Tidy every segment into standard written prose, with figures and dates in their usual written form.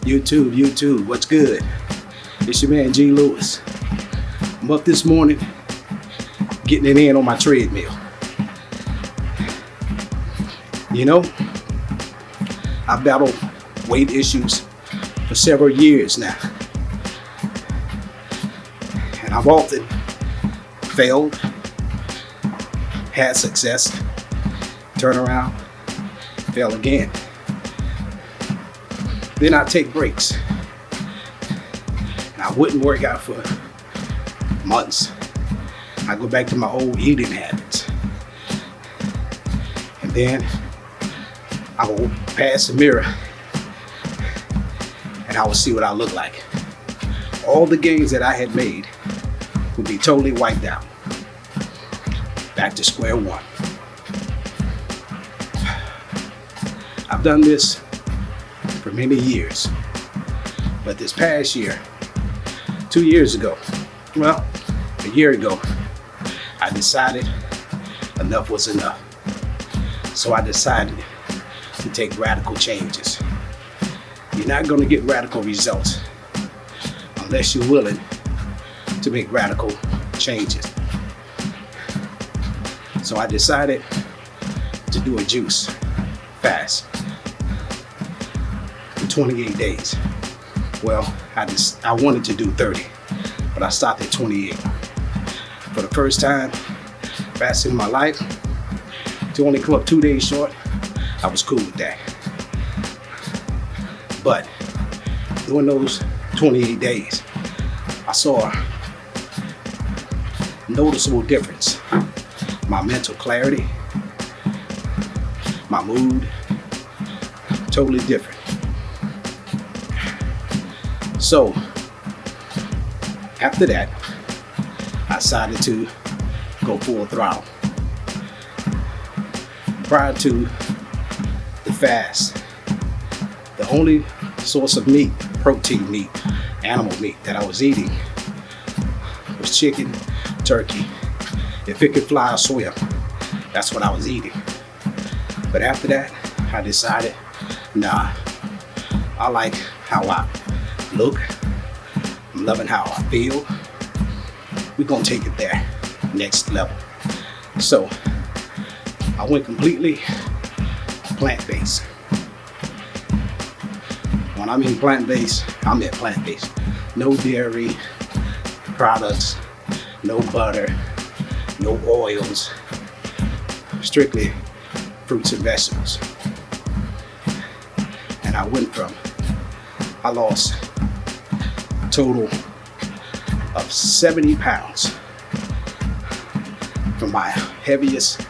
YouTube, what's good? It's your man G Lewis. I'm up this morning, getting it in on my treadmill. You know, I've battled weight issues for several years now. And I've often failed, had success, turn around, fail again. Then I take breaks. And I wouldn't work out for months. I go back to my old eating habits. And then I will pass the mirror and I will see what I look like. All the gains that I had made will be totally wiped out. Back to square one. I've done this for many years, but this past year, 2 years ago, well, a year ago, I decided enough was enough. So I decided to take radical changes. You're not going to get radical results unless you're willing to make radical changes. So I decided to do a juice fast for 28 days. Well, I wanted to do 30, but I stopped at 28. For the first time fasting in my life, to only come up 2 days short, I was cool with that. But during those 28 days, I saw a noticeable difference. My mental clarity, my mood, totally different. So after that, I decided to go full throttle. Prior to the fast, the only source of meat, protein meat, animal meat that I was eating was chicken, turkey. If it could fly or swim, that's what I was eating. But after that, I decided, nah, I like how I look. I'm loving how I feel. We're gonna take it there, next level. So I went completely plant-based. When I mean plant-based, I meant plant-based. No dairy products, no butter, no oils, strictly fruits and vegetables. And I lost a total of 70 pounds from my heaviest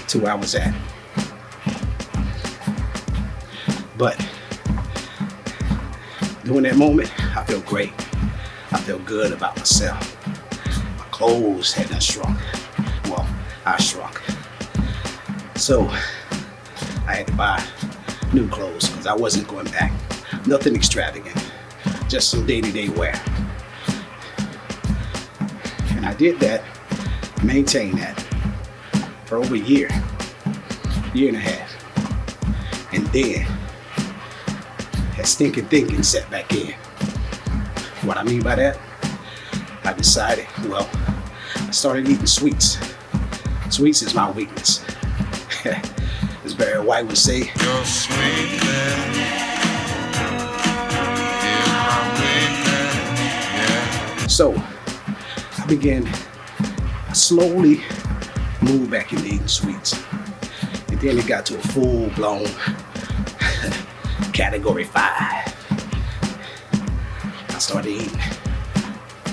to where I was at. But during that moment, I felt great. I felt good about myself. My clothes hadn't shrunk. Well, I shrunk. So I had to buy new clothes because I wasn't going back. Nothing extravagant, just some day-to-day wear. And I did that, maintained that for over a year and a half. And then that stinking thinking set back in. What I mean by that, I decided, well, I started eating sweets. Sweets is my weakness. As Barry White would say, your sweetness is my weakness. Yeah. So I began to slowly move back into eating sweets. And then it got to a full-blown category 5. I started eating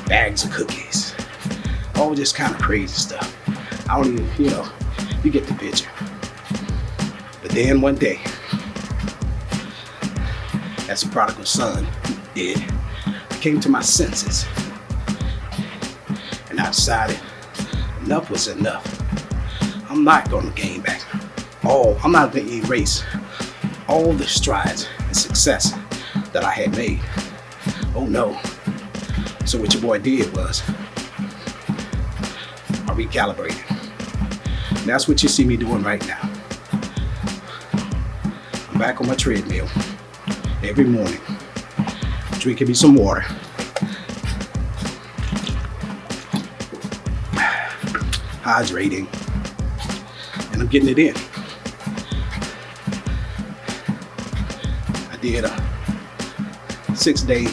bags of cookies. All this kind of crazy stuff. I don't even, you get the picture. But then one day, as a prodigal son did, I came to my senses. And I decided enough was enough. I'm not going to gain back. I'm not going to erase all the strides and success that I had made. Oh no. So what your boy did was, I recalibrated. And that's what you see me doing right now. I'm back on my treadmill every morning, drinking me some water. Hydrating. And I'm getting it in. I did a 6-day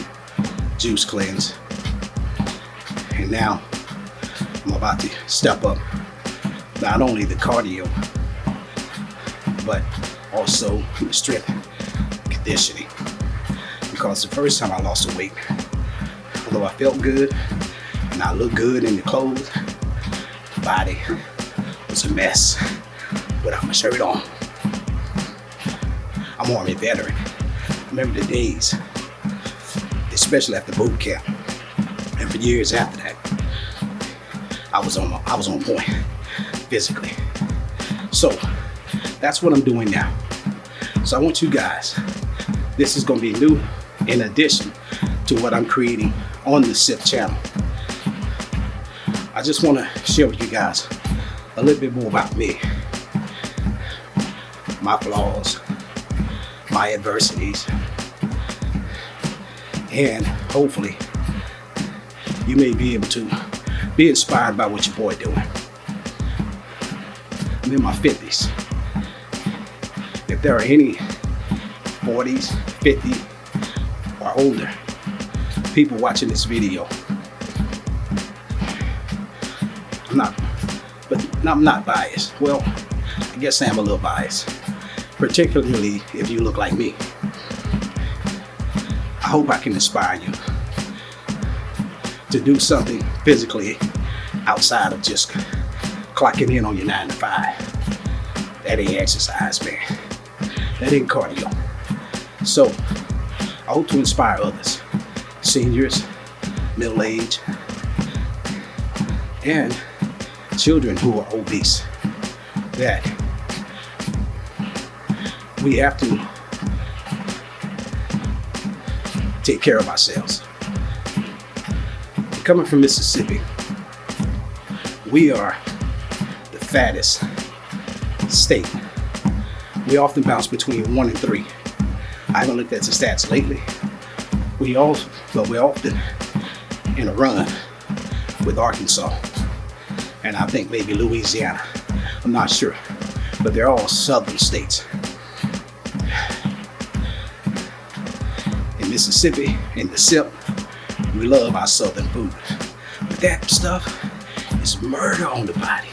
juice cleanse. And now I'm about to step up not only the cardio, but also the strength and conditioning. Because the first time I lost the weight, although I felt good and I looked good in the clothes, the body was a mess without my shirt on. I'm an Army veteran. I remember the days, especially after boot camp, and for years after that, I was on point physically. So that's what I'm doing now. So I want you guys, this is going to be new in addition to what I'm creating on the SIP channel. I just want to share with you guys a little bit more about me, my flaws, my adversities, and hopefully you may be able to be inspired by what your boy doing. I'm in my 50s. If there are any 40s, 50 or older people watching this video, I'm not biased. Well, I guess I am a little biased, particularly if you look like me. I hope I can inspire you to do something physically outside of just clocking in on your 9 to 5. That ain't exercise, man. That ain't cardio. So I hope to inspire others, seniors, middle age, and children who are obese, that we have to take care of ourselves. Coming from Mississippi, we are the fattest state. We often bounce between 1 and 3. I haven't looked at the stats lately. We're often in a run with Arkansas, and I think maybe Louisiana. I'm not sure, but they're all southern states. In Mississippi, in the SIP, we love our southern food. But that stuff is murder on the body.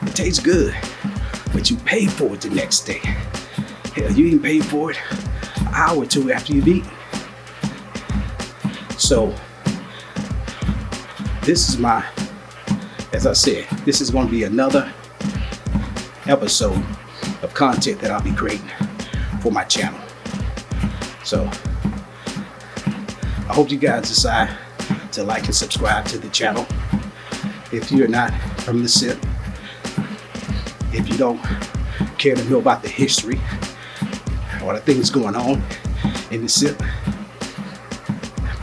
It tastes good, but you pay for it the next day. Hell, you even pay for it an hour or two after you've eaten. So, this is as I said, this is going to be another episode of content that I'll be creating for my channel. So, I hope you guys decide to like and subscribe to the channel. If you're not from the SIP, if you don't care to know about the history or the things going on in the SIP,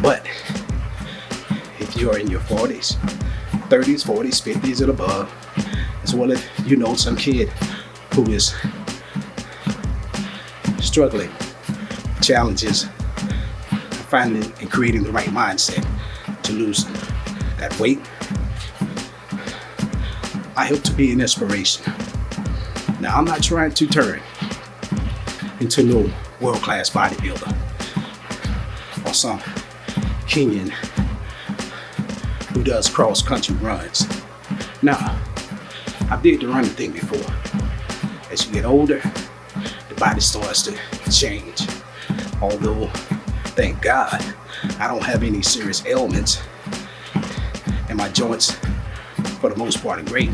but if you're in your 40s, 30s, 40s, 50s and above, as well as you know some kid who is struggling, challenges, finding and creating the right mindset to lose that weight, I hope to be an inspiration. Now, I'm not trying to turn into no world-class bodybuilder or some Kenyan who does cross-country runs. Now, I did the running thing before. As you get older, the body starts to change. Although, thank God, I don't have any serious ailments, and my joints, for the most part, are great.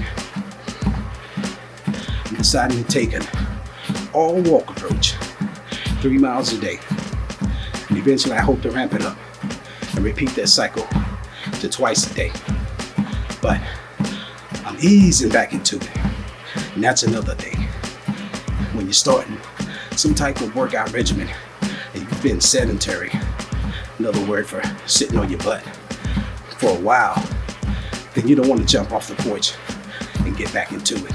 I'm deciding to take an all-walk approach, 3 miles a day. And eventually, I hope to ramp it up and repeat that cycle to twice a day. But I'm easing back into it, and that's another thing. When you're starting some type of workout regimen and you've been sedentary, another word for sitting on your butt for a while, then you don't want to jump off the porch and get back into it.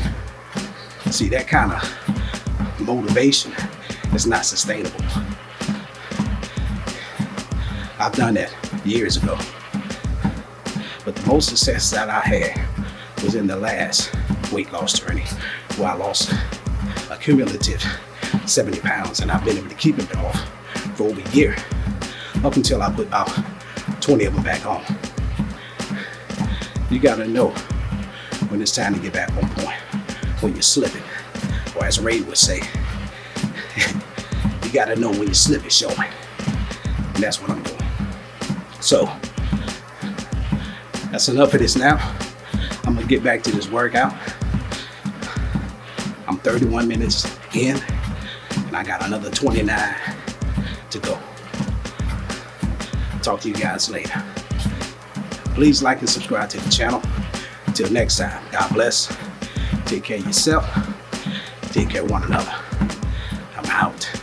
See, that kind of motivation is not sustainable. I've done that years ago. But the most success that I had was in the last weight loss journey, where I lost a cumulative 70 pounds, and I've been able to keep it off for over a year, up until I put about 20 of them back on. You gotta know when it's time to get back on point, when you're slipping, or as Ray would say, you gotta know when you're slipping, showing. And that's what I'm doing. So that's enough of this now. I'm gonna get back to this workout. I'm 31 minutes in, and I got another 29 to go. Talk to you guys later. Please like and subscribe to the channel. Until next time, God bless. Take care of yourself. Take care of one another. I'm out.